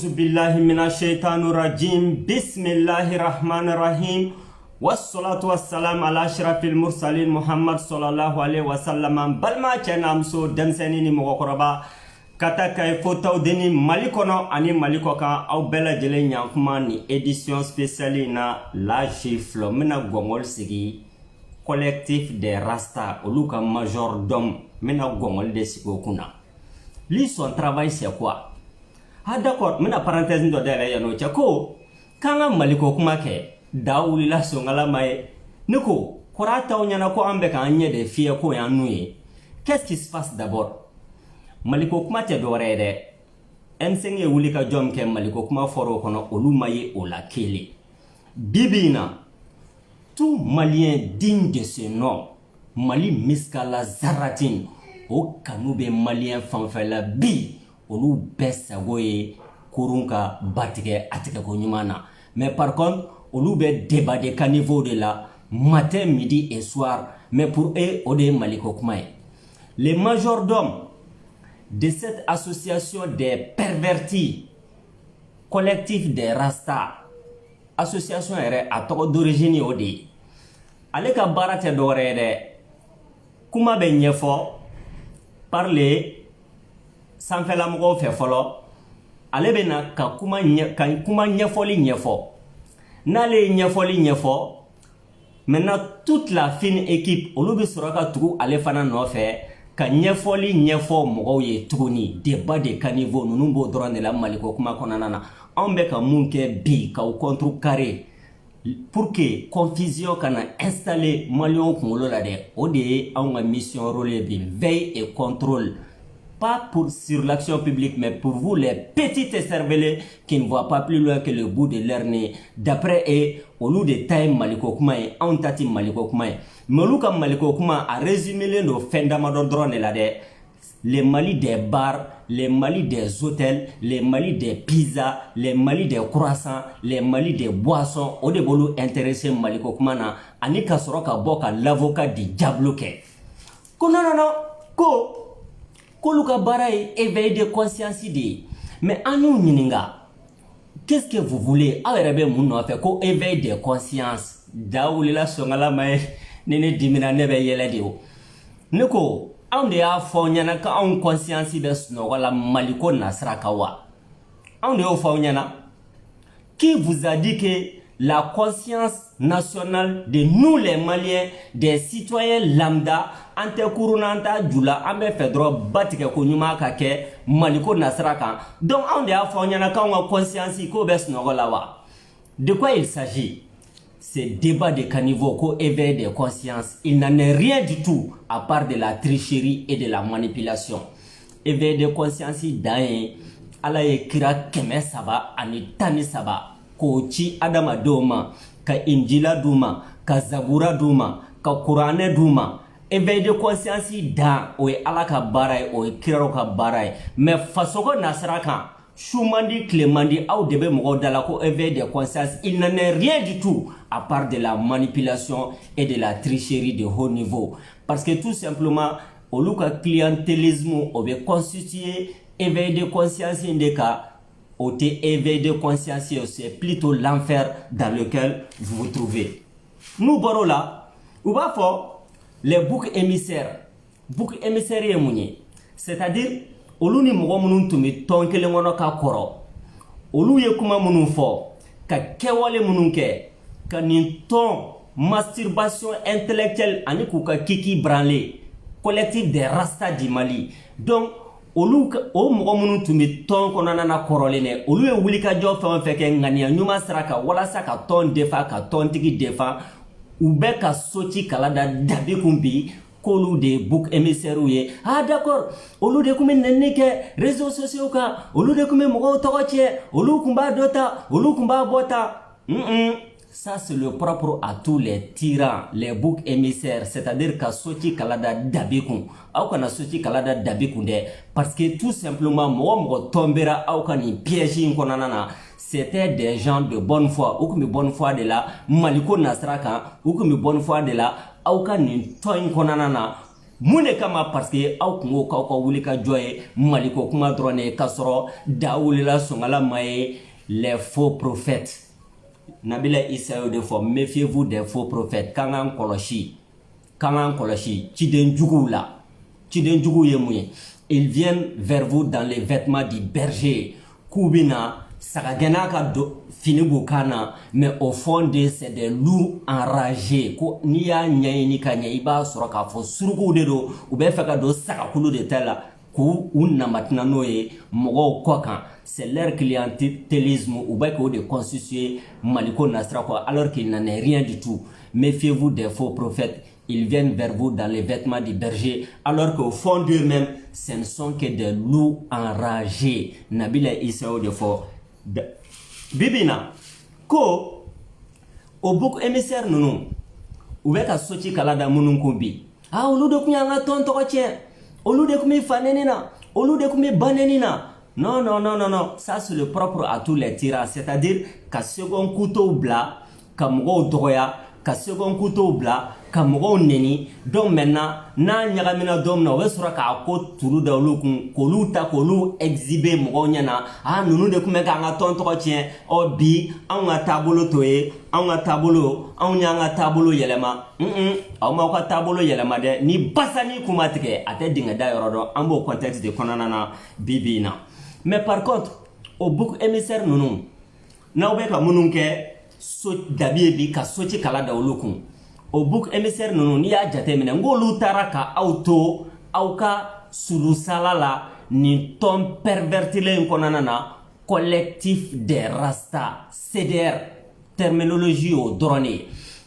أعوذ بالله من الشيطان الرجيم بسم الله الرحمن الرحيم والصلاة والسلام على أشرف المرسلين محمد صلى الله عليه وسلم بلما تنامسو دمسني مغوكربا kata kay fotaw deni malikono ani malikoka au bela jele nyankuma ni édition spéciale na la gifle mena gongol sigi collectif des rasta oluka majordome mena gongol de sikokuna lui son travail c'est quoi? Ah d'accord, mena parenthèse ndo dele yano chako kanga maliko kuma ke dawuli la songala mai niko korata onyana ko ambe ka anye de fie ko yanuye. Qu'est-ce qui se passe d'abord? Maliko kuma te dore de ensenge wuli ka jom ke maliko kuma foro kono olumaye ola kele bibina tout malien digne de ce nom Mali miskala zaratin o kanube malien fanfela bi olu besagoye kurunka batige atike ko nyumana. Mais par contre olu be débat de caniveau de la matin midi et soir, mais pour eux ode maliko kuma les majordomes de cette association des pervertis, collectif des Rasta, association d'origine odi. Ale ka barate dorede, kuma be nyefo, parler, sans faire l'amour fait follow, ale be na ka kuma nyefoli nyefo. Nale nyefoli nyefo, maintenant toute la fine équipe, olubi suraka tuku ale fana no fait. Ka nyefoli nyefo mogo ye tuguni débat de caniveau nunu bo dron de la maliko kuma konana on be ka munke bi ka contrecarrer pour que confusion kana installer malion kungolo la de o de en mission rôle bi veille et contrôle pas pour sur l'action publique mais pour vous les petites cervelets qui ne voient pas plus loin que le bout de leur nez d'après et au lieu de time maliko kuma et en tati maliko kuma Moluka Maliko Kuma a résumé les fondamentaux drone là de les Mali des bars, les Mali des hôtels, les Mali des pizzas, les Mali des croissants, les Mali des boissons. Au début, intéressé Maliko Kuma na anika soroka boka l'avocat du diable ke. Ko non ko luka barai éveil de conscience di. Mais anu nyininga. Qu'est-ce que vous voulez? Awerebe muno fait ko éveil de conscience. Daoulila songala mai nene dimina nebe yele dio niko on de a fo nyana ka on conscience be sno wala maliko nasra kawa on de o fo nyana qui vous a dit que la conscience nationale de nous les Maliens des citoyens lambda ante kurunanta jula ambe fedro batike ko nyuma ka ke maliko nasra kan donc on de a fo nyana ka on conscience ko be sno wala wa. De quoi il s'agit? Ces débats de caniveau ko éveil de conscience, il n'en est rien du tout à part de la tricherie et de la manipulation. Éveil de conscience daye ala ye kira keme saba ani tani saba ko ci adama doma ka injila duma ka zabura duma ka qur'ane duma. Éveil de conscience da o ala ka baray o kira ka baray mais fasoko nasraka Choumandi, Clémandi, ou debe Mogodalako éveil de conscience, il n'en est rien du tout à part de la manipulation et de la tricherie de haut niveau. Parce que tout simplement, au lieu clientélisme, on veut constituer éveil de conscience indéca, au éveil de conscience, c'est plutôt l'enfer dans lequel vous vous trouvez. Nous, Borola, ou va fort, les boucs émissaires est mounier. C'est-à-dire, olu ni mogo munun tumi tonkele ngono ka koro olu ye kuma munun fo ka kewale munun ke ka nin ton masturbation intellectuelle ani ku ka kiki branlé collectif des Rasta du Mali. Donc olu o mogo munun tumi ton konana na korole ne olu ye wuli ka jo fe ke ngania nyuma saraka wala saka ton defa ka ton tigi defa ube ka soti kala da dabi kumbi kolu de book émissaire ye. Ah d'accord, olu de kume nenike réseaux sociaux ka olu de kume mogo tokoche olu kumba dota olu kumba bota. Ça c'est le propre à tous les tyrans, les boucs émissaires, c'est-à-dire ka soti kalada dabikun au kana soti kalada dabikun de parce que tout simplement mogo tombera au kani piège konanana. C'était des gens de bonne foi ou comme bonne foi de la maliko nasraka ou comme bonne foi de la aucun toin konanana mun de kama parce que aw kungo k'aw ka wuli ka jɔ ye maliko kuma dɔrɔn de k'a sɔrɔ da wulila sɔngala ma ye les faux prophètes. Nabila Isa y'o de fɔ méfiez-vous des faux prophètes. K'an k'an kɔlɔsi ciden juguw la. Ciden juguw ye mun ye? Ils viennent vers vous dans les vêtements du berger. K'u bina sagagɛnna ka fini b'u kan na, mais au fond de c'est des loups enragés. Ko n'i y'a ɲɛɲini ka ɲɛ i b'a sɔrɔ k'a fɔ surukuw de don, u bɛ fɛ ka don sagakulu de tɛ la k'u namatina n'o ye mɔgɔw kɔ kan. C'est leur clientélisme, ou bien qu'ils ont constitué Maliko Nasra, alors qu'il n'en est rien du tout. Méfiez-vous des faux prophètes. Ils viennent vers vous dans les vêtements du berger, alors qu'au fond d'eux-mêmes, ce ne sont que des loups enragés. Nabila Isa de fort. Bibina, ko au bouc émissaire nous, ou bien qu'à sortir kalada mununkumbi. Ah, au lieu de kunyanga ton tokotien, au lieu de kumi fanenina, au lieu de kumi banenina. Non, ça c'est le propre à tous les tyrans, c'est-à-dire qu'à second couteau bla, qu'à mougo droya, qu'à second couteau bla, qu'à mougo neni, donc maintenant, na nyagamina domna, we sura ka ko turu da olukun, kolu ta kolu exhiber mougo nyana, ah, nous de kume ka nga ton tokotien, o bi, an nga tabolo toye, an nga tabolo, an nga tabolo yelema, aw ma ka tabolo yelema de, ni basani kumatike, ate dinga da yorodo, an bo contexte de konanana, bibina. Mais par contre, au bouc émissaire nous, n'aw be ka munun kɛ so dabiye bi ka soci kala da olu kun. Au bouc émissaire nous ni y'a jateminɛ ng'olu taara ka aw to aw ka surusala la ni ton pervertilen kɔnɔna na collectif des Rasta CDR terminologie o dɔrɔn ye.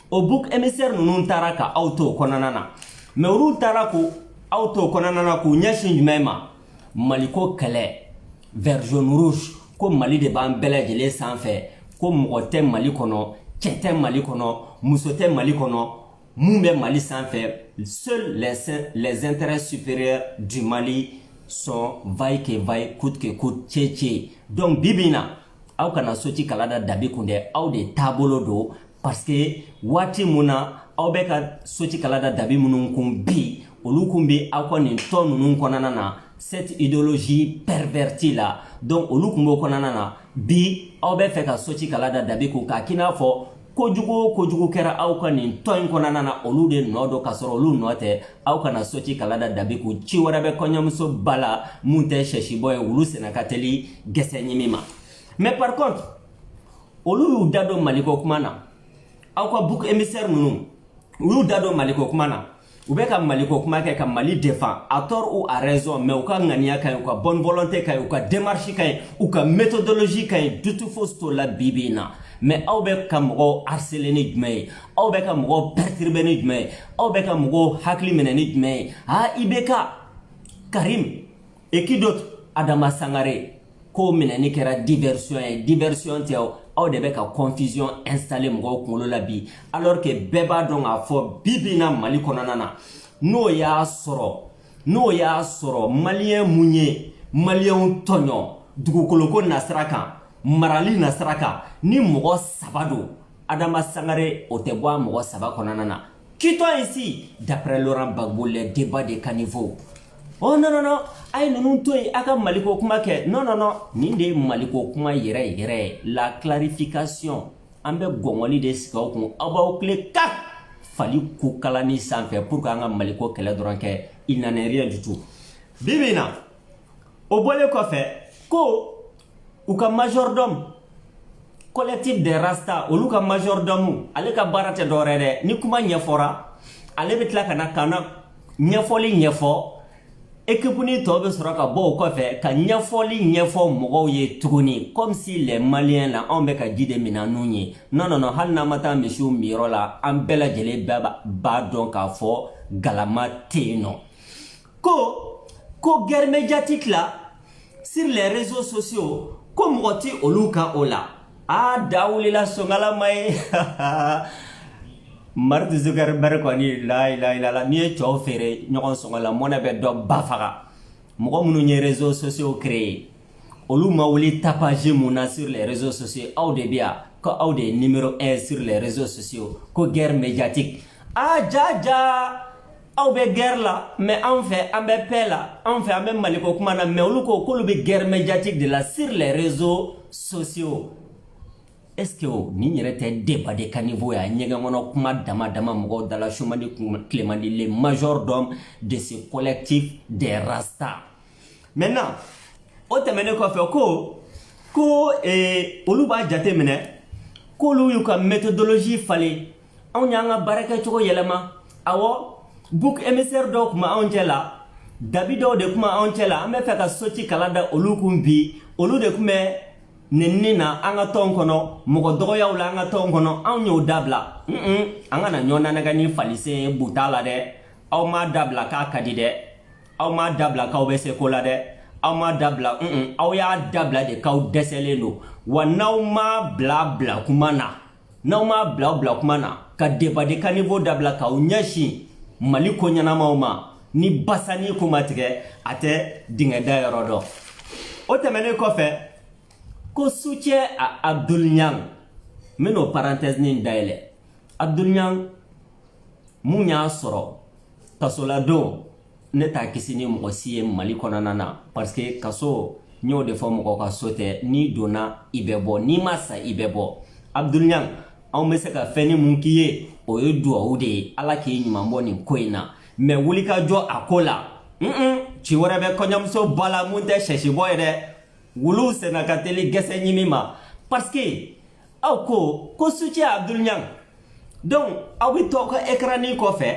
Au bouc émissaire nous taara ka aw to kɔnɔna na. Mais olu taara ko aw to kɔnɔna na k'u ɲɛsin jumɛn ma? Maliko kɛlɛ. Vers jaune rouge, comme Mali de ban bel lajɛlen sanfɛ, ko mɔgɔ tɛ Mali kɔnɔ, cɛ tɛ Mali kɔnɔ, muso tɛ Mali kɔnɔ, mun bɛ Mali sanfɛ. Seuls les intérêts supérieurs du Mali sont vaille que vaille, coûte que coûte, tche. Donc bibina, aw kana soti kalada dabi kunde, aw de taabolo do, parce que waati mun na aw bɛ ka soti kalada dabi minnu kun bi, olu kun bi aw ka nin tɔn ninnu kɔnɔna na. Cette idéologie pervertie là, donc olu kumbo konana bi aw be fɛ ka soci kalada dabi ko ka kina fɔ kojugu kɛra aw ka nin tɔn konana na olu de nɔ do ka sɔrɔ olu nɔ tɛ aw kana soci kalada dabi ko ci wɛrɛ bɛ kɔɲɔmuso bala mun tɛ sɛsibɔ ye olu sɛnɛ ka teli gɛsɛ ɲimi ma. Mais par contre olu y'u da don Maliko kuma na aw ka bouc émissaire ninnu u y'u da don Maliko kuma na. Ou bien ka Maliko kuma kɛ ka Mali défend à tort ou à raison, mais ou ka ŋaniya ka ɲi, ou ka bonne volonté ka ɲi, ou ka démarche ka ɲi, ou ka méthodologie ka ɲi, du tout fosi t'o la bibi na. Mais aw bɛ ka mɔgɔw harceler ni jumɛn ye, aw bɛ ka mɔgɔw perturber ni jumɛn ye, aw bɛ ka mɔgɔw hakili minɛ ni jumɛn ye. Ah, IBK, Karim, et qui d'autre? Adama Sangare, ko minɛni kɛra diversion ye, diversion tɛ aw de bɛ ka confusion installer mɔgɔw kunkolo la bi, alors que bɛɛ b'a dɔn k'a fɔ bibi na Mali kɔnɔna na n'o y'a sɔrɔ malien mun ye malien tɔɲɔ dugukoloko nasira kan marali nasira kan ni mɔgɔ saba don Adama Sangare o tɛ bɔ a mɔgɔ saba kɔnɔna na. Quittons ici d'après Laurent Gbagbo les débats de caniveau. Oh non, aïe nous toi aka Maliko kuma ke non, nin de Maliko kuma yɛrɛ la clarification an bɛ gɔngɔli de sigi aw kun aw b'aw kile ka fali ku kalani sanfɛ pour que an ka Maliko kɛlɛ dɔrɔn kɛ il n'en est rien du tout. Bibi na o bɔlen kɔfɛ ko u ka majordome collectif des Rasta olu ka majordome ale ka baara tɛ dɔwɛrɛ dɛ ni kuma ɲɛfɔra ale bɛ tila kana ɲɛfɔli ɲɛfɔ équipe ni tɔ bɛ sɔrɔ ka bɔ o kɔfɛ ka ɲɛfɔli ɲɛfɔ mɔgɔw ye tuguni comme si les Maliens la anw bɛ ka ji de mina n'u ye. Non, hali n'an ma taa misiw miyɔrɔ la an bɛɛ lajɛlen b'a dɔn k'a fɔ galama tɛ yen nɔ. Ko guerre médiatique la sur les réseaux sociaux ko mɔgɔ ti olu kan o la. Ah, da wulila sɔngala ma ye. Mark Zuckerberg kɔni la ni ye cɛw feere ɲɔgɔn sɔngɔ la mɔnɛ bɛ dɔ ba faga. Mɔgɔ minnu ye réseaux sociaux créé olu ma wuli tapage mun na sur les réseaux sociaux aw de bɛ yan ko aw de ye numéro 1 sur les réseaux sociaux ko guerre médiatique. Ah, ja aw be guerre la mais en fait an be paix la en fait an be maliko kuma na mais olu ko k'olu be guerre médiatique de la sur les réseaux sociaux. Est-ce que ni yɛrɛ tɛ débat de ka niveau ya ɲɛgɛn kɔnɔ kuma dama dama mɔgɔw dala Chomani Clémani les majordomes de ce collectif des Rasta. Maintenant o tɛmɛnen kɔfɛ ko olu b'a jate minɛ k'olu y'u ka méthodologie falen anw y'an ka baarakɛcogo yɛlɛma awɔ bouc émissaire dɔw kuma anw cɛ la dabi dɔw de kuma anw cɛ la an bɛ fɛ ka soti kala da olu kun bi olu de kun bɛ nenni na an ka tɔn kɔnɔ mɔgɔ dɔgɔyaw la an ka tɔn kɔnɔ anw y'o dabila an ka na ɲɔgɔn nanɛgɛ ni falisen buta la dɛ aw m'a dabila k'a ka di dɛ aw m'a dabila k'aw bɛ se ko la dɛ aw m'a dabila aw y'a dabila de k'aw dɛsɛlen don wa n'aw m'a bila kuma na n'aw m'a bila kuma na ka débat de ka niveau dabila k'aw ɲɛsin Mali ko ɲɛnamaw ma ni basani kuma tigɛ a tɛ dingɛ da yɔrɔ dɔn o tɛmɛnen kɔfɛ ko soutien à Abdoul Niang meno parenthèse nin dayɛlɛ Abdoul Niang mun y'a sɔrɔ kasola don ne t'a kisi ni mɔgɔ si ye Mali kɔnɔna na parce que kaso n y'o de fɔ mɔgɔ ka so tɛ ni donna i bɛ bɔ n'i ma sa i bɛ bɔ Abdoul Niang anw bɛ se ka fɛn ni mun k'i ye o ye duwawu de ye Ala k'i ɲuman bɔ nin ko in na mais wuli ka jɔ a ko la ci wɛrɛ bɛ kɔɲɔmuso bɔ la mun tɛ sɛsi bɔ ye dɛ wuluw senna ka teli gɛsɛ ɲimi ma parce que aw ko soutien à Abdoul Niang donc aw bɛ to ka écran kɔfɛ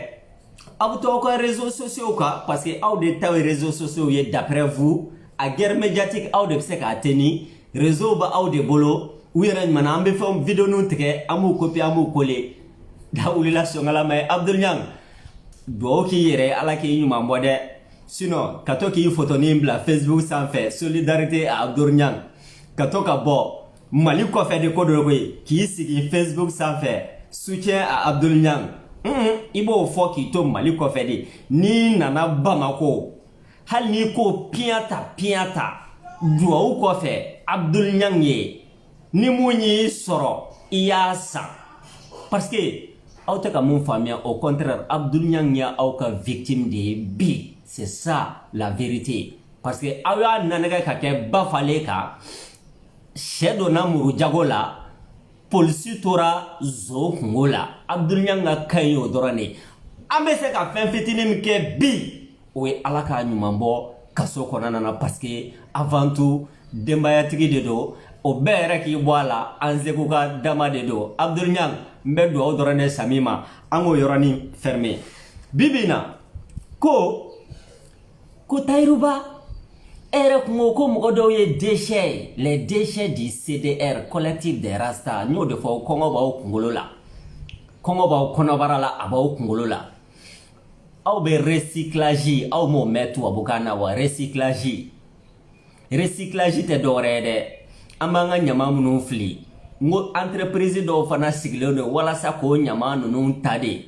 aw bɛ to ka réseaux sociaux kan parce que aw de ta réseaux sociaux ye d'après vous a guerre médiatique aw de bɛ se k'a teni réseau ba aw de bolo u yɛrɛ ɲuman an bɛ fɛn vidéo nun tigɛ an b'u copier an b'u coller da wulila sɔngala mais Abdoul Niang duwawu k'i yɛrɛ Ala k'i ɲuman bɔ dɛ sinon ka to k'i photonin bila Facebook sanfɛ solidarité à Abdoul Niang ka to ka bɔ Mali kɔfɛ de ko dɔ koyi k'i sigi Facebook sanfɛ soutien à Abdoul Niang i b'o fɔ k'i to Mali kɔfɛ de n'i nana Bamako hali n'i ko piyan ta duwawu kɔfɛ Abdoul Niang ye ni mun y'i sɔrɔ i y'a san parce que aw tɛ ka mun faamuya au contraire Abdoul Niang ya aw ka victime de ye bi c'est ça la vérité parce que aw y'a nanɛgɛ ka kɛ ba falen kan sɛ donna muru jago la polisi tora zo kungo la Abdoul Niang ka kan ye o dɔrɔn de an bɛ se ka fɛn fitinin min kɛ bi o ye Ala k'a ɲuman bɔ kaso kɔnɔna na parce que avant tout denbayatigi de don o bɛɛ yɛrɛ k'i bɔ a la an seko ka dama de don Abdoul Niang n bɛ duwawu dɔrɔn de sami ma an k'o yɔrɔnin fermer bibi na ko Tahirou-Ba e yɛrɛ kun ko mɔgɔ dɔw ye déchets les déchets du CDR collectif des Rasta n y'o de fɔ kɔngɔ b'aw kunkolo la kɔngɔ b'aw kɔnɔbara la a b'aw kunkolo la aw bɛ recyclage aw m'o mɛn tubabukan na wa recyclage tɛ dɔwɛrɛ ye dɛ an b'an ka ɲama minnu fili n ko entreprise dɔw fana sigilen don walasa k'o ɲama ninnu ta de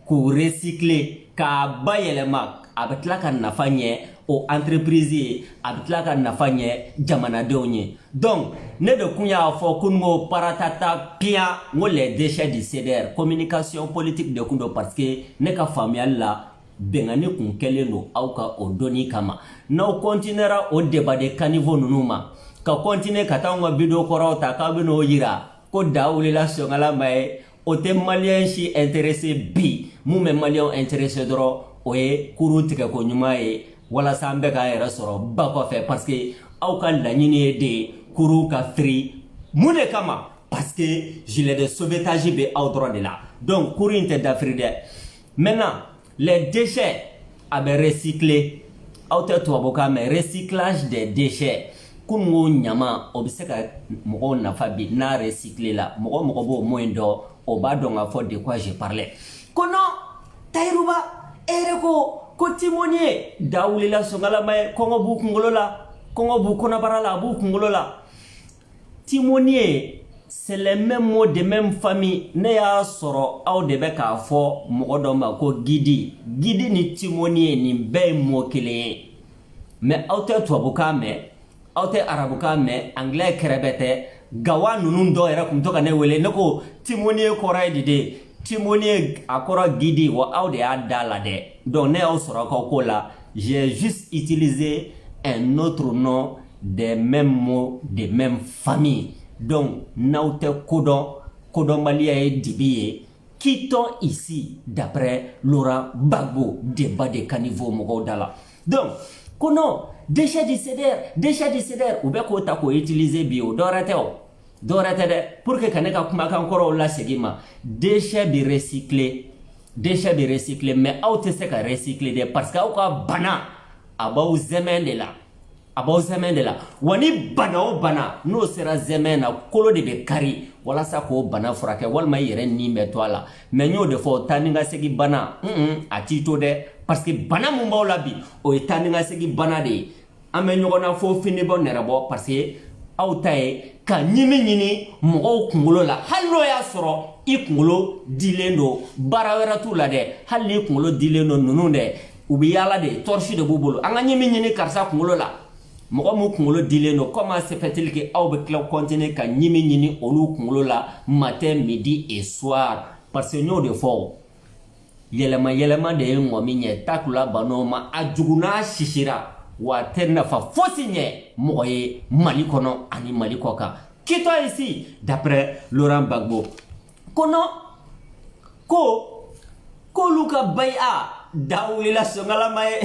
k'u recycler k'a bayɛlɛma a bɛ tila ka nafa ɲɛ o entreprise ye a bɛ tila ka nafa ɲɛ jamanadenw ye donc ne de kun y'a fɔ ko n ko paratata piyan n ko les déchets du CDR communication politique de kun don parce que ne ka faamuyali la bɛnkanni kun kɛlen don aw ka o dɔnni kama n'aw continuera o débat de caniveau ninnu ma ka continuer ka taa anw ka video kɔrɔw ta k'aw bɛ n'o yira ko da wulila sɔngala ma ye o tɛ maliyɛn si intéressé bi mun bɛ maliyɛnw intéressé dɔrɔn o ye kurun tigɛ ko ɲuman ye walasa an bɛ k'an yɛrɛ sɔrɔ ba kɔfɛ parce que aw ka laɲini ye de kurun ka firi mun de kama parce que gilet de sauvetage bɛ aw dɔrɔn de la donc kurun in tɛ dafiri dɛ maintenant les déchets a bɛ recycler aw tɛ tubabukan mɛn recyclage des déchets kunun ko ɲama o bɛ se ka mɔgɔw nafa bi n'a recycler la mɔgɔ b'o mot in dɔn o b'a dɔn k'a fɔ de quoi je parlais ko non Tahirou-Ba e yɛrɛ ko Timoni ye da wulila sɔngalama ye kɔngɔ b'u kunkolo la kɔngɔ b'u kɔnɔbara la a b'u kunkolo la Timoni ye c'est les mêmes mots de même famille ne y'a sɔrɔ aw de bɛ k'a fɔ mɔgɔ dɔ ma ko Gidi ni Timoni ye nin bɛɛ ye mot kelen ye mais aw tɛ tubabukan mɛn aw tɛ arabukan mɛn anglais kɛrɛbɛ tɛ gawa ninnu dɔw yɛrɛ kun to ka ne wele ne ko Timoni ye kɔrɔ ye de Timonier akora guidi wa aw de adala de. Donc ne aw sera ko la, j'ai juste utilisé un autre nom des mêmes mots, des mêmes familles. Donc naute kodon malia et dibiye. Quittons ici d'après Laurent Gbagbo débat de caniveau mogodala. Donc kono déchet du CDR ou bien ko ta ko utiliser bio dorateo pour que kaneka kuma kan koro la segima déchet bi recycler mais aw te se ka recycler de parce que aw ka bana abaw zemen de la wani bana no sera zemen na kolo de be kari wala sa ko bana frake walma yere ni meto ala mais nyo de fo taninga segi bana a tito de parce que bana mun baw la bi o taninga segi bana de ame nyogona fo fini bon nerabo parce que aw taye ka nyimi mo kungulo la hallo ya soro I kungulo dilendo barawera tu la de halli kungulo dilendo nunu de ubi yala de torchi de bubulu anga nyimi karsa kungulo la mo mu kungulo dilendo comment se fait-il que aw be clau continuer ka nyimi olu kungulo la matin midi et soir parce que nyo de fo yelema de ngomi nye takula banoma ajuguna shishira wa tenna fa fosinye moye Mali kono ani Mali koka. Quittons ici d'après Laurent Gbagbo. Kono ko luka baya dawli la songala may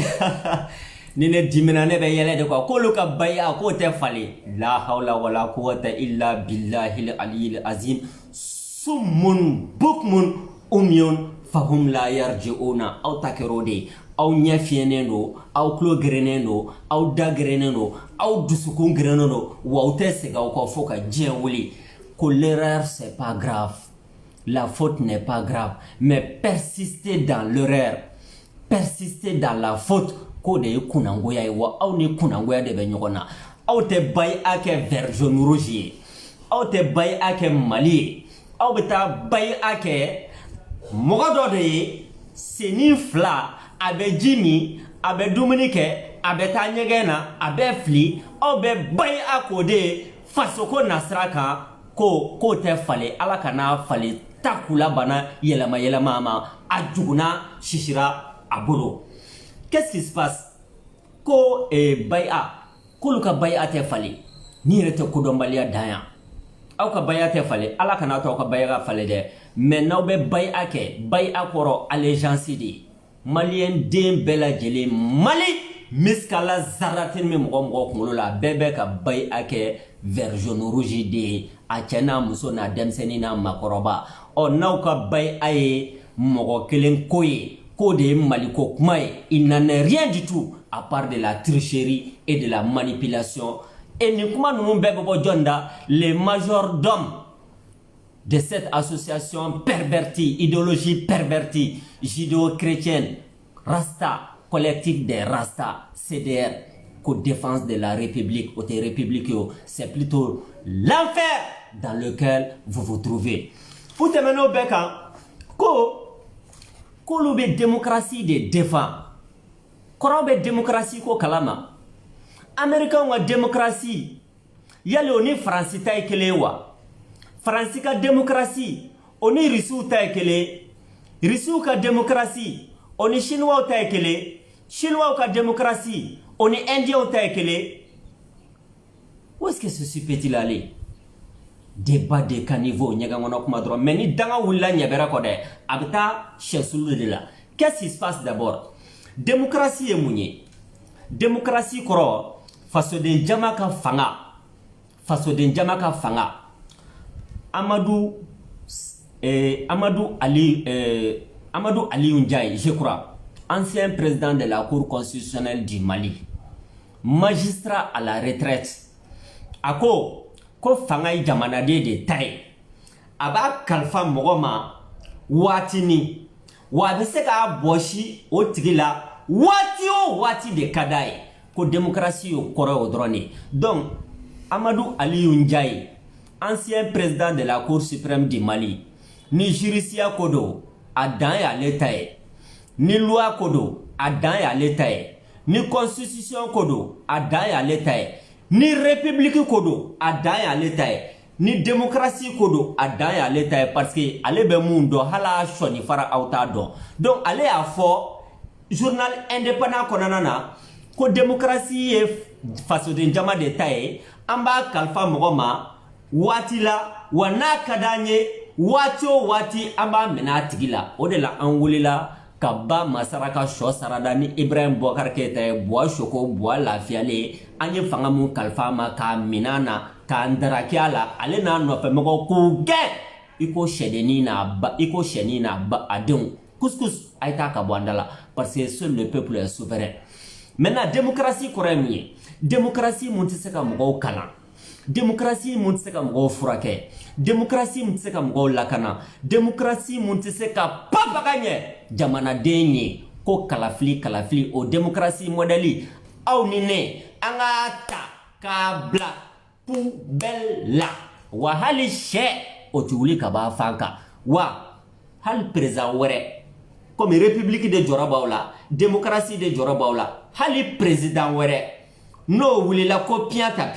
nene dimina ne be yele de ko luka baya ko te fali la hawla wala quwwata illa billahi al-aliyyil azim summun bukmun umyun fahum la yarji'una aw takerode aw nyafieneno aw klo greneno aw da greneno aw dusukun greneno wa te sega ko foka dien wuli que l'erreur c'est pas grave, la faute n'est pas grave, mais persister dans l'erreur, persister dans la faute ko de kunangoya wa aw ni kunangoya de be nyogona aw te bay ake version rouge aw te bay ake Mali aw beta bay ake mogodo de seni fla abe jimi abe dumunike abe tanyegena abe fli aw be bay akode fasoko nasraka ko te fale ala kana fale takula bana yelama ma ajuguna shishira abolo. Qu'est-ce qui se passe? Ko baya ko luka baya te fale ni rete ko dombalia daya aw ka baya te fale ala kana to ka baya fale de mais naw be baya ke baya koro allégeance di malien dem bela jele Mali miskala zaratin me mo ko la bebe ka baya ke version rouge de a chena muso na demseni na makoroba o naw ka baya ye mo kelen koye ko de Mali ko kumai il n'en est rien du tout à part de la tricherie et de la manipulation. Et nous, les majordomes de cette association pervertie, idéologie pervertie, judéo-chrétienne, Rasta, collectif des Rasta, CDR, qu'aux défense de la République, aux républiques, c'est plutôt l'enfer dans lequel vous vous trouvez. Pour terminer au Beka, ko l'oubé démocratie de défend. Quand on démocratie ko kalama. Américain wa démocratie yale oni France ta ekele wa France ka démocratie oni Russie ta ekele Russie ka démocratie oni Chinois ta ekele Chinois ka démocratie oni Indien ta ekele. Où est-ce que ceci peut-il aller? Débat de caniveau nyaga ngona kuma dro mais ni danga wulla nyabera ko de abta chesulu de là. Qu'est-ce qui se passe d'abord? Démocratie est mounier. Démocratie koro faso den jamaka fanga Amadou Ali Ndiaye, je crois, ancien président de la Cour constitutionnelle du Mali, magistrat à la retraite. Ako ko fanga jamana de taille aba kalfa mogoma watini wa be se ka boshi o tigila wati de kadai ko démocratie au koro o drone. Donc Amadou Ali Ndiaye, ancien président de la Cour suprême du Mali, ni juridicia kodo adan ya l'état, ni loi kodo adan ya l'état, ni constitution kodo adan ya l'état, ni république kodo adan ya l'état, ni démocratie ko do a dan y'ale ta ye parce que ale bɛ mun dɔn hala sɔni fara aw t'a dɔn donc ale y'a fɔ journal indépendant kɔnɔna na ko démocratie ye fasoden jama de ta ye an b'a kalifa mɔgɔ ma waati la wa n'a ka d'an ye waati o waati an b'a minɛ a tigi la o de la an wulila ka ba Masaraka Shɔ Sarada ni Ibrahim Boubacar Keita ye Buwa Soko Buwa lafiyale an ye fanga mun kalifa ma k'a minɛ na k'a ndarakiya la ale n'a nɔfɛmɔgɔw k'u gɛn i ko sɛdennin n'a ba a denw couscous a ye taa ka bɔ an da la parce que seul le peuple est souverain. Maintenant démocratie kɔrɔ ye mun ye démocratie mun tɛ se ka mɔgɔw kalan démocratie mun tɛ se ka mɔgɔw furakɛ démocratie mun tɛ se ka mɔgɔw lakana démocratie mun tɛ se ka pabaga ɲɛ jamanaden ye ko kalafili o démocratie modèle aw ni ne an ka ta k'a bila poubelle la wa hali sɛ o tɛ wuli ka bɔ a fan kan wa hali président wɛrɛ comme république de jɔrɔ b'aw la démocratie de jɔrɔ b'aw la hali président wɛrɛ n'o wulila ko piyanta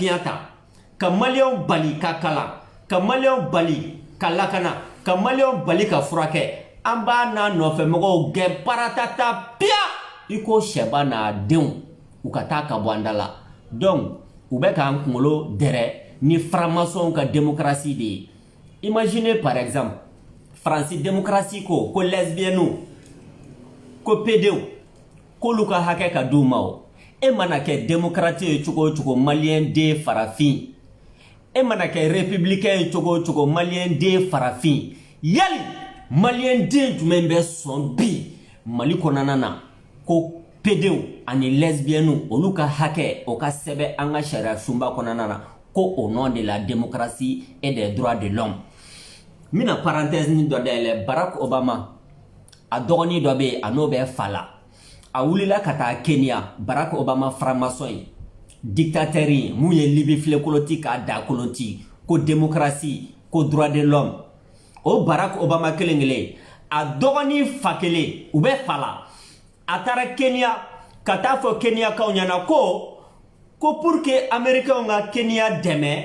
ka maliyɛnw bali ka kalan ka maliyɛnw bali ka lakana ka maliyɛnw bali ka furakɛ an b'a n'a nɔfɛmɔgɔw gɛn paratata piya i ko sɛba n'a denw u ka taa ka bɔ an da la donc u bɛ k'an kunkolo dɛrɛ ni franc-maçonw ka démocratie de ye imaginez par exemple Faransi démocratie ko lesbiennu ko pedew k'olu ka hakɛ ka d'u ma o e mana kɛ démocrate ye cogo o cogo maliyɛn den farafin e mana kɛ républicain ye cogo o cogo maliyɛn den farafin yali maliyɛn den jumɛn bɛ sɔn bi Mali kɔnɔna na ko pedew ani lesbiennu olu ka hakɛ o ka sɛbɛn an ka sariya sunba kɔnɔna na ko au nom de la démocratie et des droits de l'homme. Mina parenthèse ni dɔ dayɛlɛ Barack Obama a dɔgɔnin dɔ bɛ yen a n'o bɛ fa la a wulila ka taa Kenya Barack Obama franc-maçon ye dictateur ye mun ye Libi filekoloti k'a da koloti ko démocratie ko droit de l'homme o Barack Obama kelen a dɔgɔnin fa kelen u bɛ fa la a taara Kenya ka taa fɔ Kenyakaw ɲɛna ko pour que américains ka Kenya dɛmɛ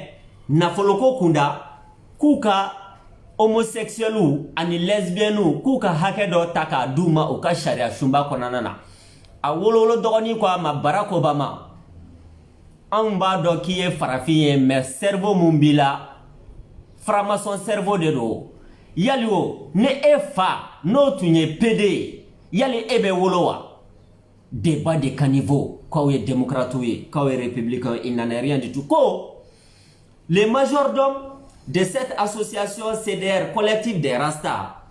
nafoloko kunda k'u ka homosexuels ani lesbiennes k'u ka hakɛ dɔ ta k'a d'u ma u ka sariya sunba kɔnɔna na a wolowolo dɔgɔnin ko a ma Barack Obama anw b'a dɔn k'i ye farafin ye mais cerveau mun b'i la franc-maçon cerveau de don yali o ne e fa n'o tun ye PD ye yali e bɛ wolo wa débat de caniveau k'aw ye démocrates ye k'aw ye républicains il n'en est rien du tout ko les majordomes de cette association CDR collectif des Rasta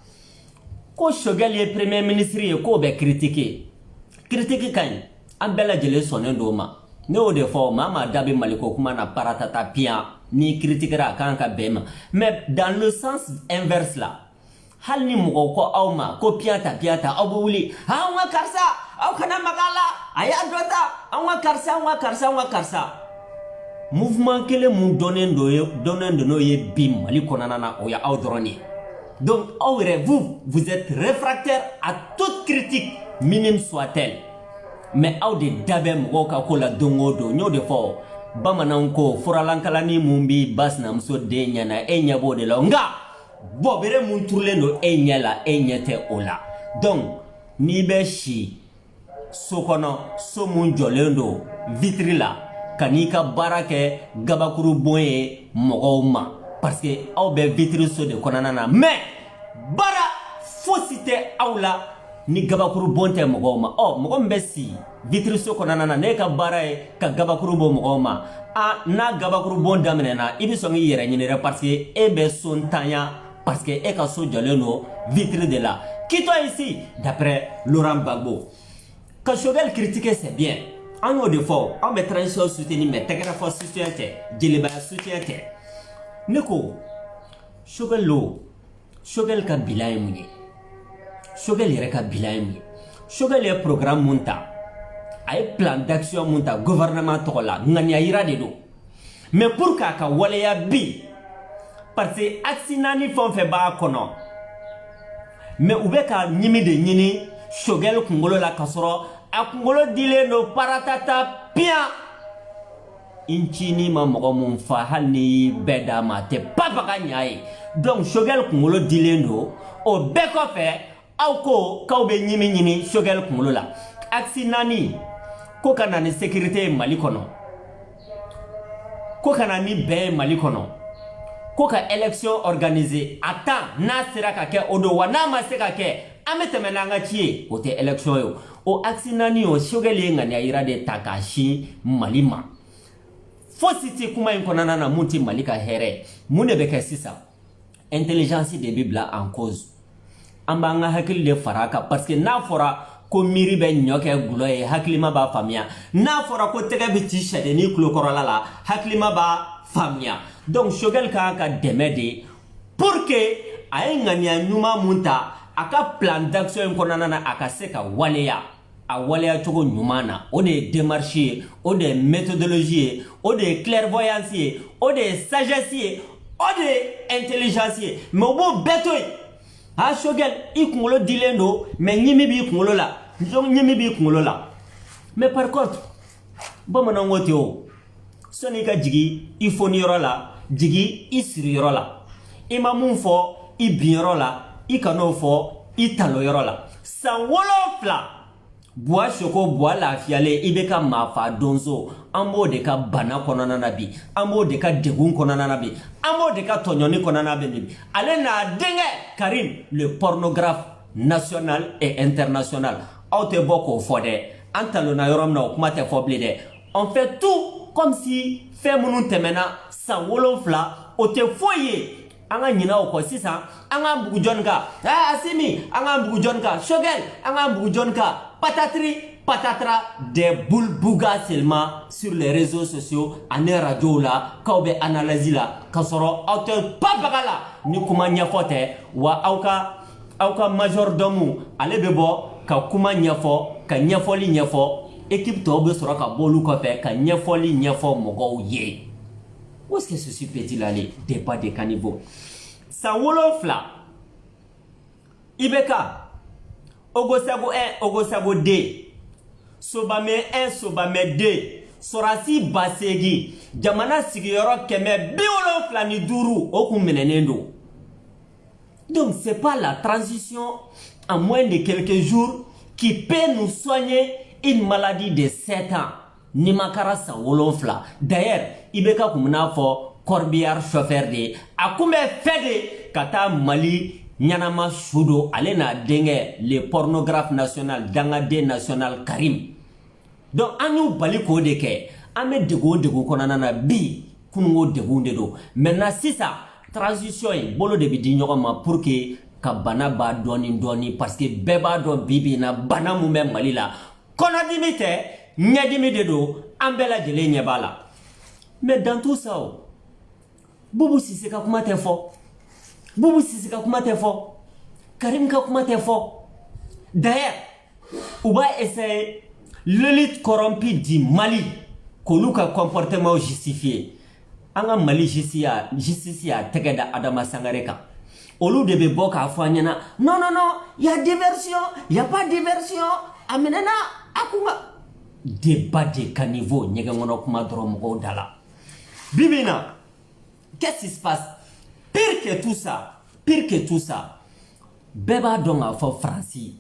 ko Choguel ye premier ministre ye k'o bɛ critiquer critique ka ɲi an bɛɛ lajɛlen sɔnnen do ma ne y'o de fɔ maa maa da bɛ Maliko kuma na paratata piyan ni critiquera a kan ka bɛn ma mais dans le sens inverse la hali ni mɔgɔ ko aw ma ko piyanta aw bɛ wuli an ka karisa aw kana maga a la a y'a dɔ ta an ka karisa mouvement kelen mun dɔnnen do n'o ye bi Mali kɔnɔna na o ye aw dɔrɔn ye donc aw yɛrɛ vous êtes réfractaire à toute critique minime soit-elle mais aw de da bɛ mɔgɔw ka ko la don o don n y'o de fɔ bamananw ko furalankalani mun b'i ba sinamuso den ɲɛna e ɲɛ b'o de la nka bɔbere mun turulen do e ɲɛ la e ɲɛ tɛ o la donc n'i bɛ si so kɔnɔ so mun jɔlen do vitre la ka n'i ka baara kɛ gabakuru bon ye mɔgɔw ma parce que aw bɛ vitre so de kɔnɔna na mais baara fosi tɛ aw la ni gabakuru bon tɛ mɔgɔw ma mɔgɔ min bɛ si vitre so kɔnɔna na ne ka baara ye ka gabakuru bon mɔgɔw ma n'a gabakuru bon daminɛna i bɛ sɔn k'i yɛrɛ ɲini dɛ parce que e bɛ so ntanya parce que e ka so jɔlen do vitre de la quittons ici d'après Laurent Gbagbo ka Choguel critiquer c'est bien an y'o de fɔ an bɛ transition soutenir mais tɛgɛrɛ fɔ soutien tɛ jelibaya soutien tɛ ne ko Choguel ka bilan ye mun ye Choguel yɛrɛ ka bilan ye mun ye Choguel ye programme mun ta a ye plan d'action mun ta gouvernement tɔgɔ la ŋaniya yira de don mais pour k'a ka waleya bi parce que axe naani fɛn o fɛn b'a kɔnɔ mais u bɛ ka ɲimi de ɲini Choguel kunkolo la ka sɔrɔ a kunkolo dilen do paratata piyan inchini ma mogo mun fa hali beda ma te papa ka nyaay donc Choguel kungolo dilendo o beko fe aw ko kaw be nyimi Choguel kungolo la aksi nani ko kana ni sécurité Mali kono ko kana ni be Mali kono ko ka élection organisée attends na sera ka ke odo wana ma se ka ke ameteme na nga tie o te élection yo o aksi nani o Choguel ngani ayira de takashi Mali ma fositi kuma in konana na munti Mali ka here mune be ke sisa intelligence de bibla en cause amba nga hakili le faraka parce que na fora ko miri be nyoke gulo e hakilima ba famia na fora ko tege be ti shede ni kulo korola la hakilima ba famia donc Choguel ka demede pour que ay ngania nyuma munta aka plan d'action konana na aka seka waleya a waleya chogo nyumana o de démarche o de méthodologie o de clairvoyance o de sagesse o de intelligence mais bo betoy ha Choguel ikungolo dilendo mais nyimi bi kungolo la nyimi bi kungolo la mais par contre bomana ngote o soni ka jigi ifoni yoro la jigi isiri yoro la imamun fo ibin yoro la ikano fo italo yoro la san wolofla bois choko bois la fiale ibeka mafa donzo ambo de ka bana konana nabi ambo de ka degun konana nabi ambo de ka tonyoni konana nabi ale na denge Karim le pornographe national et international auto boko fode antalo na yorom na kuma te foble de on fait tout comme si fait munu temena san wolofla o te foye anga nyina o ko sisa anga bugu jonka asimi anga bugu jonka Choguel anga bugu jonka patatri patatra des boulbouga seulement sur les réseaux sociaux en radio la kaube analyse la kasoro auteur papagala ni kuma nyafote wa auka majordomu ale bebo ka kuma nyafo ka nyafoli nyafo équipe to be soro ka bolu ko fe ka nyafoli nyafo mogo ye. Où est-ce que ceci peut-il aller? Débat de caniveau. Sa wolofla. Ibeka. Ogosago 1, Ogosago 2. Sobame 1, Sobame 2. Sorasi basegi. Jamana sigiyoro keme biolofla ni duru. Oku menenendo. Donc c'est pas la transition en moins de quelques jours qui peut nous soigner une maladie de 7 ans. Nimakara sa wolofla. D'ailleurs, Ibeka kumuna fo Corbière chauffeur de akume fede kata Mali nyanama shudo alena denge le pornographe national dangade national Karim. Donc anu bali ko de ke ame dego konana na bi kungo dego ndedo. Maintenant sisa transition bolo de bidi nyoma pour que ka bana ba doni parce que beba do bibi na bana mu me Mali la kona dimite nyadimi dedo ambela jele nyebala. Mais dans tout ça, Boubou Sissé ka kuma te fo. Boubou Sissé ka kuma te fo. Karim ka kuma te fo. D'ailleurs, on va essayer l'élite corrompue du Mali qu'on a comportement justifié. Anga Mali justice a tegeda Adama Sangareka. Olu de bebo ka fanyana. Non, il y a diversion, il n'y a pas diversion. Amenena akuma. Débat de caniveau, nyegangono kuma dromo dala. Bibina, qu'est-ce qui se passe? Pire que tout ça, Beba donga fo Franci.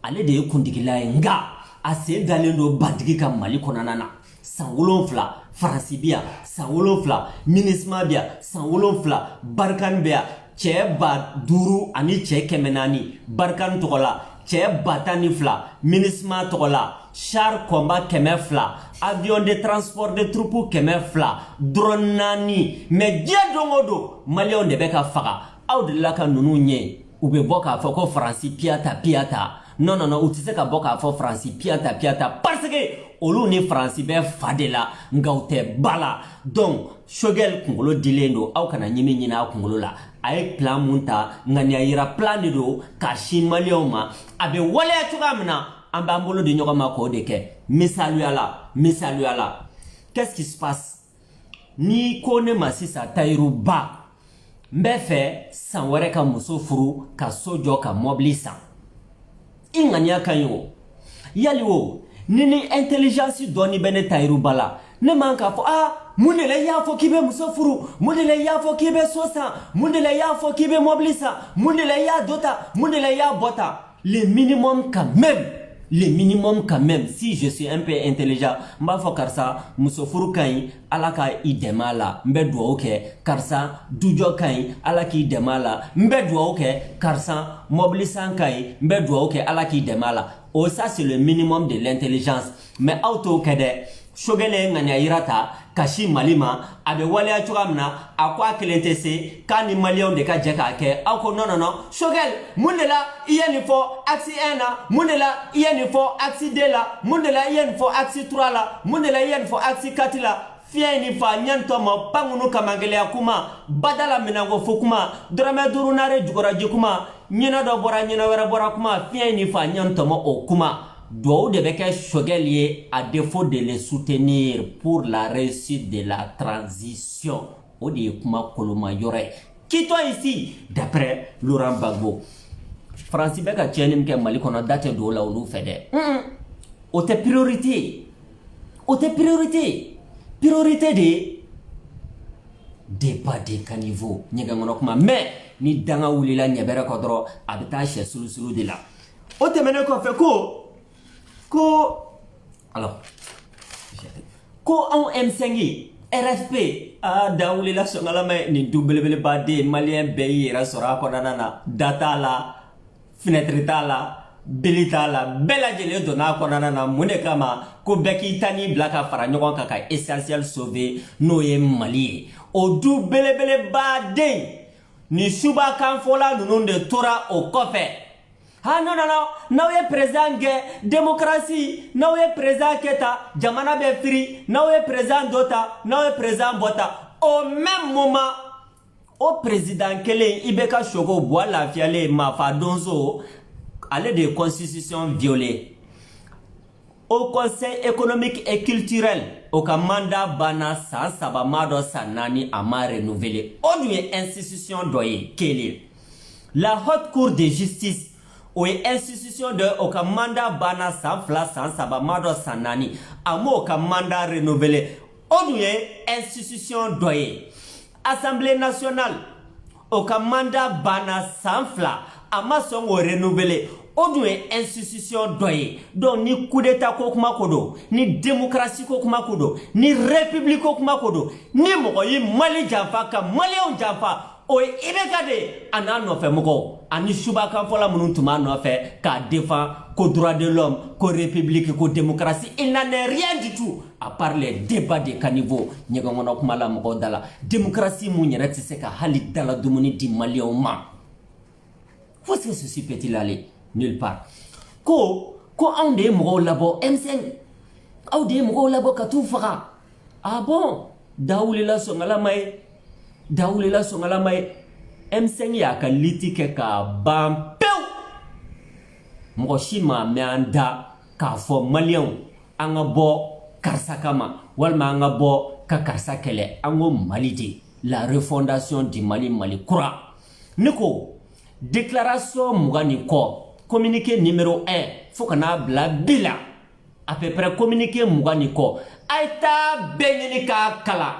Ale de kundigila nga, ase dalendo bandigi ka Mali konanana. Sanwolonfla, Franci bia, sanwolonfla, minisma bia, sanwolonfla, barkan bia, cheba duru ani che kemenani, barkan tokola, che batani fla, minisma tokola. Char combat kemefla, avion de transport de troupes kemefla, drone nani, mais dia dongodo, Malion de beka faga, ou de la kanunu nye, ou be boka foko Franci piata. Non, ou tu sais ka boka foko Franci piata, parce que, olu ni Franci be fadela, ngaute bala. Donc, Choguel kungolo dilendo, au kana nyimi nyina kungolo la, aye plan munta, ngania ira plan de do, kashin Malion ma, abe wale atugamna, Ambambolo de Nyogama Kodeke, Missaluala. Qu'est-ce qui se passe? Ni kone masisa tairu ba. Mbefe, sanwere ka muso furu, ka sojo ka moblisa. Inganya kanyo. Yaliwo, nini intelligence doni bene tairu bala. ne man k'a fɔ mun de la i y'a fɔ k'i bɛ muso furu, mun de la i y'a fɔ k'i bɛ so san, mun de la i y'a fɔ k'i bɛ mobili san, mun de la i y'a dɔ ta, mun de la i y'a bɔ ta. Le minimum quand même, si je suis un peu intelligent, m'a fɔ karisa muso furu ka ɲi ala ka i dɛmɛ a la, n bɛ dugawu kɛ karisa dujɔ ka ɲi ala k'i dɛmɛ a la, n bɛ dugawu kɛ karisa mobili san ka ɲi n bɛ dugawu kɛ ala k'i dɛmɛ a la. Oh, ça c'est le minimum de l'intelligence. Mais auto kede shogele nganya irata kashi malima abe waleya coga mina a ko a kelen tɛ se k'a ni maliyɛnw de ka jɛ k'a kɛ aw ko non shogel mun de la i ye nin fɔ axe 1 na, mun de la i ye nin fɔ axe 2 la, mun de la i ye nin fɔ axe 3 la, mun de la i ye nin fɔ axe 4 la. Fiɲɛ ni fa ɲɛntɔmɔ pangunu kamangɛlɛya kuma badala minango fo kuma dɔrɔmɛ 5 nare jugoraji kuma ɲinɛ dɔ bɔra ɲinɛ wɛrɛ bɔra kuma fiɲɛ ni fa ɲɛntɔmɔ o kuma. Duwawu de bɛ kɛ Shogɛl ye à défaut de les soutenir pour la réussite de la transition. O de ye kuma koloma yɔrɔ ye. Quittons ici d'après Laurent Gbagbo. Faransi bɛ ka tiɲɛni min kɛ Mali kɔnɔ da tɛ don o la olu fɛ dɛ. O tɛ priorité. O tɛ priorité. Priorité de débat de caniveau ɲɛgɛn kɔnɔ kuma mais ni danga wulila ɲɛbɛrɛ kɔ dɔrɔn a bɛ taa sɛ sulusulu de la. O tɛmɛnen kɔfɛ ko anw M5 RFP da wulila sɔngalama nin du belebeleba de maliyɛn bɛɛ y'i yɛrɛ sɔrɔ a kɔnɔna na da t'a la fenêtre t'a la beli t'a la bɛɛ lajɛlen donna a kɔnɔna na mun de kama ko bɛɛ k'i ta n'i bila ka fara ɲɔgɔn kan ka essentiel sauver n'o ye Mali ye. O du belebeleba den ni suba kanfɔla ninnu de tora o kɔfɛ. Non, n'aw ye président gɛ démocratie, n'aw ye président kɛta jamana bɛ firi, n'aw ye président dɔ ta, n'aw ye président bɔ ta. Au même moment o président kelen i bɛ ka Sogo bɔ a lafiyalen Mafa Donso ale de ye constitution violée. Au conseil économique et culturel o ka mandat banna san 3 ma dɔ san 4 a ma renouveler. O dun ye institution dɔ ye kelen. La haute cour de justice o ye institution de o ka mandat banna san 2 san 3 ma dɔ san 4 a m'o ka mandat renouveler. O dun ye institution dɔ ye. Assemblée nationale o ka mandat banna san 2 a ma sɔn k'o renouveler. O dun ye institution dɔ ye. Donc ni coup d'état ko kuma ko don, ni démocratie ko kuma ko don, ni république ko kuma ko don, ni mɔgɔ ye Mali janfa ka maliyɛnw janfa, o ye IBK de a n'a nɔfɛ mɔgɔw ani suba kanfɔla minnu tun b'a nɔfɛ k'a défend ko droit de l'homme, ko république, ko démocratie. Il n'en est rien du tout à part les débats de caniveau ɲɛgɛn kɔnɔ kuma la mɔgɔw da la. Démocratie mun yɛrɛ tɛ se ka hali dala dumuni di maliyɛnw ma. Où est-ce que ceci peut-il aller? Nulle part. Ko anw de ye mɔgɔw labɔ M5 aw de ye mɔgɔw labɔ ka t'u faga. Ah bon? Da wulila sɔngalama ye M5 y'a ka liti kɛ k'a ban pewu. Mɔgɔ si ma mɛn an da k'a fɔ maliyɛnw an ka bɔ karisa kama walima an ka bɔ ka karisa kɛlɛ. An ko Mali de la refondation du Mali, Mali kura. Ne ko déclaration mugan ni kɔ communiqué numéro 1 fo ka n'a bila bi la à peu près communiqué mugan ni kɔ a ye taa bɛɛ ɲini k'a kalan.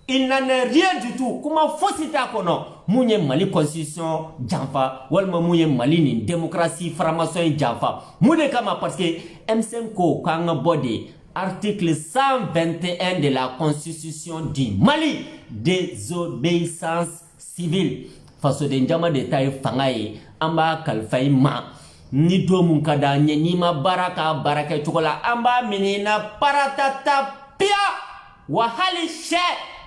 Il n'en est rien du tout. Kuma fosi t'a kɔnɔ mun ye Mali constitution janfa walima mun ye Mali ni démocratie faramason ye janfa. Mun de kama parce que M5 ko k'an ka bɔ de article 121 de la constitution du Mali, désobéissance civile. Fasoden jama de ta ye fanga ye an b'a kalifa i ma ni don mun ka d'an ye n'i ma baara k'a baara kɛ cogo la an b'a minɛ i na paratata piya wa hali sɛ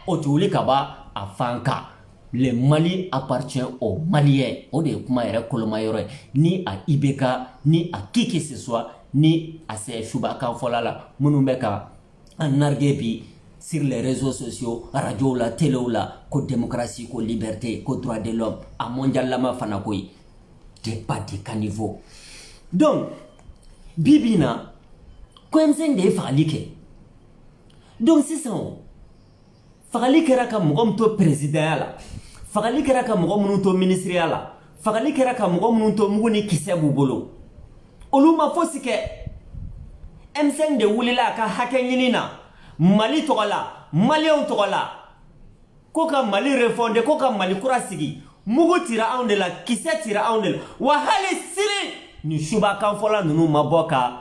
o tɛ wuli ka bɔ a fan kan. Le Mali appartient aux Maliens. O de ye kuma yɛrɛ koloma yɔrɔ ye. Ni a IBK ni a qui que ce soit ni a CSUba kanfɔla la minnu bɛ ka an narguer bi sur les réseaux sociaux, radio la, télé la, ko démocratie, ko liberté, ko droit de l'homme, a mondial lama fana koy. Débat de caniveau. Donc, bibina, ko M5 de fagali kɛ. Donc sisan fagali kɛra ka mɔgɔ min to présidentya la, fagali kɛra ka mɔgɔ minnu to ministeriya la, fagali kɛra ka mɔgɔ minnu to mugu ni kisɛ b'u bolo. Olu ma fosi kɛ. M5 de wulila a ka hakɛ ɲini na. Mali togola Malien togola ko ka Mali refondé ko ka Mali kura sigi mugu tira anw de la kisɛ tira anw de la wa hali sini ni suba kan fɔla nunu mabɔ ka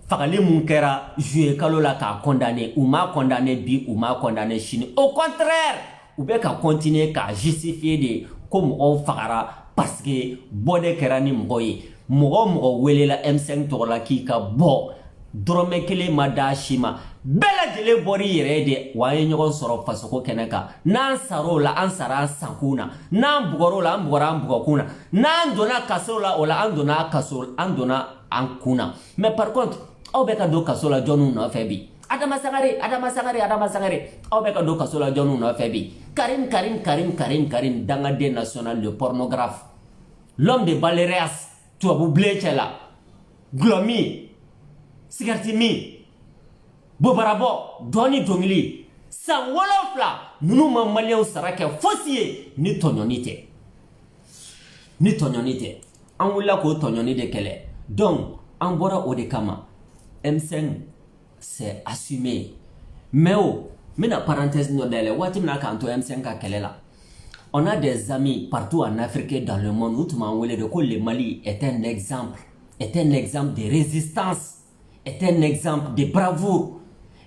fagali mun kɛra juillet kalo la k'a condamné ou m'a condamné bi ou m'a condamné sini au contraire u bɛ ka continuer k'a justifier de ko mɔgɔw fagara parce que bɔde kɛra ni mɔgɔ ye mɔgɔ welela M5 tɔgɔ la k'i ka bɔ dɔrɔmɛ kelen ma d'a si ma bɛɛ lajɛlen bɔr'i yɛrɛ de wa an ye ɲɔgɔn sɔrɔ fasoko kɛnɛ kan n'an sar'o la an sara an sankun na n'an bugɔr'o la an bugɔra an bugɔkun na n'an donna kaso la o la an donna an kun na mais par contre aw bɛ ka don kaso la jɔnniw nɔfɛ bi Adama Sangare aw bɛ ka don kaso la jɔnniw nɔfɛ bi Karim dangaden national de pornographe l'homme de Baleares tubabu bilen cɛ la gulɔmi sigariti min bobarabɔ dɔɔni dɔnkili san 7 ninnu ma maliyɛnw sara kɛ fosi ye ni tɔɲɔni tɛ an wulila k'o tɔɲɔni de kɛlɛ donc an bɔra o de kama M5 c'est assumé mais o mina parenthèse dɔ dayɛlɛ waati mina k'an to M5 ka kɛlɛ la on a des amis partout en Afrique et dans le monde u tun b'an wele de ko le Mali est un exemple de résistance est un exemple de bravoure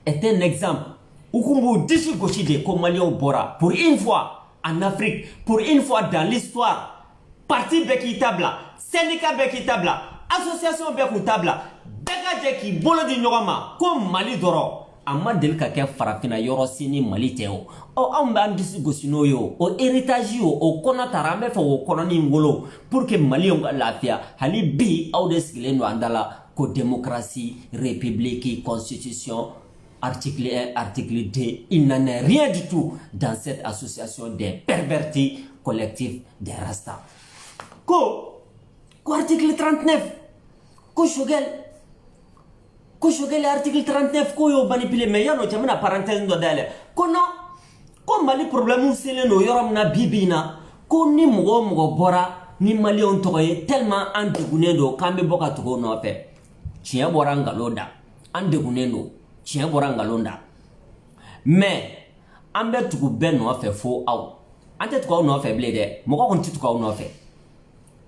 est un exemple où Kumbu disi gosi de ko Maliens bora pour une fois en Afrique pour une fois dans l'histoire parti bɛɛ k'i ta bila syndicat bɛɛ k'i ta bila association bɛɛ k'u ta bila bɛɛ ka jɛ k'i bolo di ɲɔgɔn ma ko Mali dɔrɔn a ma deli ka kɛ farafina yɔrɔ si ni Mali tɛ o anw b'an disi gosi n'o ye o héritage o kɔnɔ tara an bɛ fɛ o kɔnɔni wolo pour que Maliens ka lafiya hali bi aw de sigilen don an da la ko démocratie république constitution article 1 article 2 il n'en est rien du tout dans cette association des pervertis collectifs des Rasta ko article 39 ko Choguel article 39 ko yo manipulé mais yano jamana parenthèse do dale ko non ko Mali problème selen no yoram na bibina ko ni mɔgɔ bɔra ni Malien tɔgɔ ye tellement an degunnen do k'an bɛ bɔ ka tugu o nɔfɛ tiɲɛ bɔra ngalon da an degunnen do tiɲɛ bɔra ngalon da mais an bɛ tugu bɛɛ nɔfɛ fo aw an tɛ tugu aw nɔfɛ bilen dɛ mɔgɔ kɔni tɛ tugu aw nɔfɛ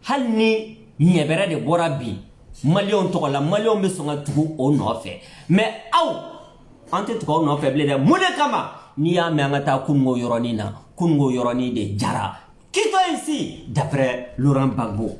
hali ni ɲɛbɛrɛ de bɔra bi Maliens tɔgɔ la Maliens bɛ sɔn ka tugu o nɔfɛ mais aw an tɛ tugu aw nɔfɛ bilen dɛ mun de kama n'i y'a mɛn an ka taa kunungo yɔrɔnin na kunungo yɔrɔnin de jara quitte ici d'après Laurent Gbagbo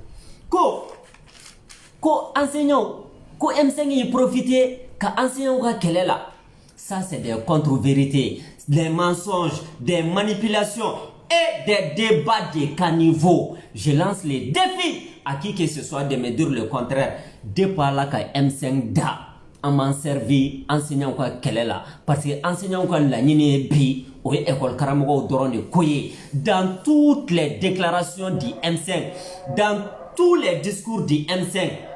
ko enseignants ko M5 y profiter ka enseignants ka kɛlɛ la ça c'est des contre-vérités des mensonges des manipulations et des débats de caniveau je lance les défis à qui que ce soit de me dire le contraire de par là ka M5 da an m'an servi enseignants ka kɛlɛ la parce que enseignants ka laɲini ye bi o ye école karamɔgɔw dɔrɔn de ko ye dans toutes les déclarations du M5 dans tous les discours du M5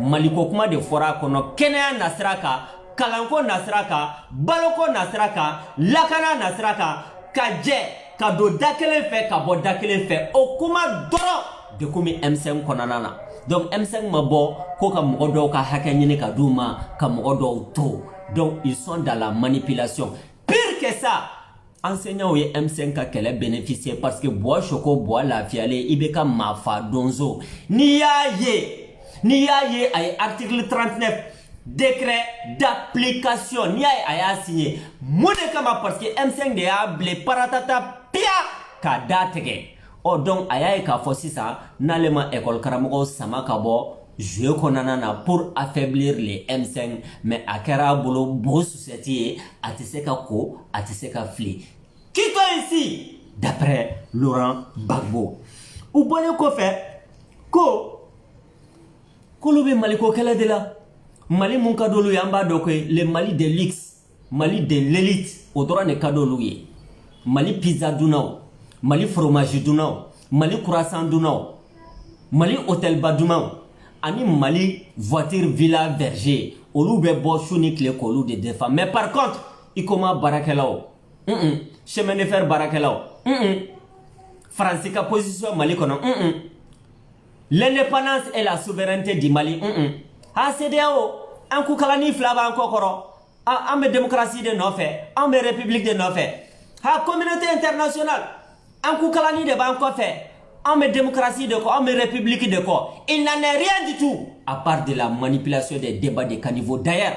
Maliko kuma de fɔra a kɔnɔ kɛnɛya nasira kan kalanko nasira kan baloko nasira kan lakana nasira kan ka jɛ ka don da kelen fɛ ka bɔ da kelen fɛ o kuma dɔrɔn de komi M5 kɔnɔna na donc M5 ma bɔ ko ka mɔgɔ dɔw ka hakɛ ɲini ka d'u ma ka mɔgɔ dɔw to donc ils sont dans la manipulation pire que ça enseignants ye M5 ka kɛlɛ bénéficier parce que bois choco bois lafiyalen i bɛ ka maa fa donso n'i y'a ye a ye article 39 décret d'application n'i y'a ye a y'a signé mun de kama parce que M5 de y'a bile paratata pia k'a da tigɛ donc a y'a ye k'a fɔ sisan n'ale ma école karamɔgɔw sama ka bɔ jouer kɔnɔna na pour affaiblir les M5 mais a kɛra a bolo bon société ye a tɛ se ka ko a tɛ se ka fili quittons ici d'après Laurent Gbagbo u bɔlen kɔfɛ ko k'olu bɛ Maliko kɛlɛ de la Mali mun ka d'olu ye an b'a dɔn ko le Mali de luxe Mali de l'élite o dɔrɔn de ka d'olu ye Mali pizza dunnaw Mali fromage dunnaw Mali croissant dunnaw Mali hôtel ba dunnaw ani Mali voiture villa verger olu bɛ bɔ su ni tile k'olu de défend mais par contre ICOMA baarakɛlaw chemin de fer baarakɛlaw France ka position Mali kɔnɔ l'indépendance et la souveraineté du Mali CEDEAO an ku kalani fila b'an kɔ kɔrɔ en démocratie de nos faits, en république de nos faits. La communauté internationale, en Koukalani de Banco fait, en démocratie de quoi, en république de quoi. Il n'en est rien du tout, à part de la manipulation des débats de caniveau. D'ailleurs,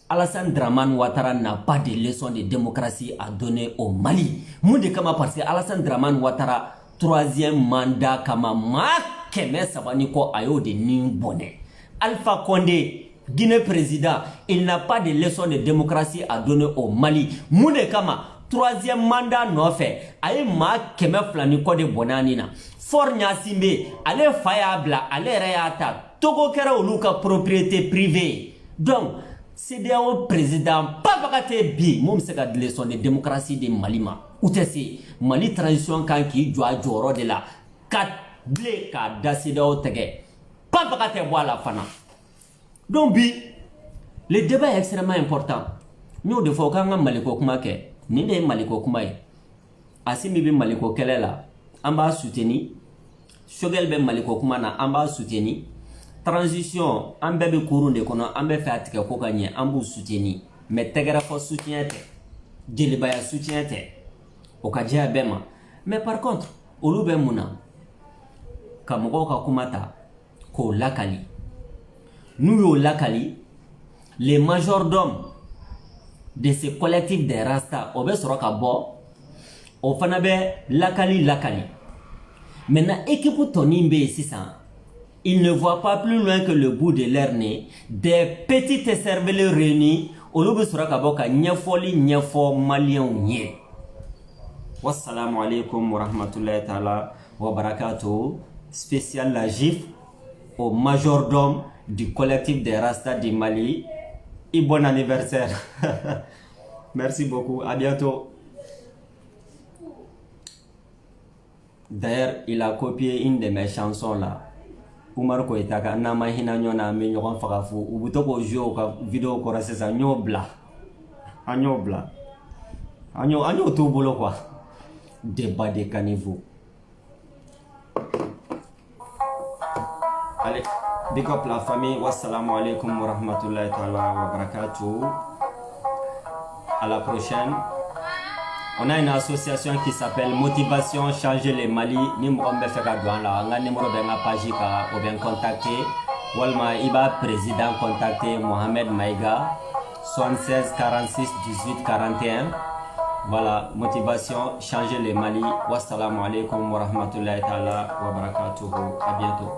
Alassane Dramane Ouattara n'a pas de leçon de démocratie à donner au Mali. Moundé Kama parce que Alassane Dramane Ouattara, troisième mandat Kama ma Keme Sabaniko Ayo de Nimbone. Alpha Condé, Guinée président, il n'a pas de leçon de démocratie à donner au Mali. Moundé Kama, troisième mandat non fait. Aye ma Keme Flaniko de Bonanina. For Nyasimbe, allez Fayabla, allez Rayata, Togo Kera Oluka propriété privée. Donc, c'est le président, pas bagate bi, mom se ka leçon de démocratie de Mali ma. Ou c'est Mali transition quand qui doit joro de la 4 blé ka dasida o tege. Pas bagate boila fana. Donc bi, le débat est extrêmement important. Nous de fois quand Maliko kuma ke, ni de Maliko kuma e. Asimi bi Maliko kelela, amba soutenir. Shogel be Maliko kuma na amba soutenir. Transition, an bɛɛ bɛ kurun de kɔnɔ, an bɛ fɛ a tigɛ ko ka ɲɛ, an b'u soutenir. Mais tɛgɛrɛ fɔ soutien tɛ, jelibaya soutien tɛ, o ka diya bɛɛ ma. Mais par contre, olu bɛ mun na? Ka mɔgɔw ka kuma ta, k'o lakali. N'u y'o lakali, les majordomes de ce collectif des Rasta, o bɛ sɔrɔ ka bɔ, o fana bɛ lakali. Maintenant, équipe tɔnin bɛ yen sisan. Ils ne voient pas plus loin que le bout de leur nez. Des petites cerveaux réunis. Olu sera kaboka nyefoli nyefo malien nye. Wassalamu alaikum wa rahmatullahi ta'ala wa barakatuh. Spécial la GIF au majordome du collectif des Rasta du Mali. Et bon anniversaire. Merci beaucoup. À bientôt. D'ailleurs, il a copié une de mes chansons là. Oumar Koïta ka nama hina nyona me nyogon fagafu ubuto ko jo ka vidéo ko rasesa nyobla anyo to bolo quoi débat de caniveau. Allez, big up la famille, wassalamu alaikum wa rahmatullahi ta'ala wa barakatuh. À la prochaine. On a une association qui s'appelle Motivation Changer le Mali. Ni mo be fe ka douan la nga numéro be nga page ka ou bien contacter walma iba président contacter Mohamed Maïga 76 46 18 41. Voilà, Motivation Changer le Mali. Wassalamu alaikum wa rahmatullahi ta'ala wa barakatuh. À bientôt.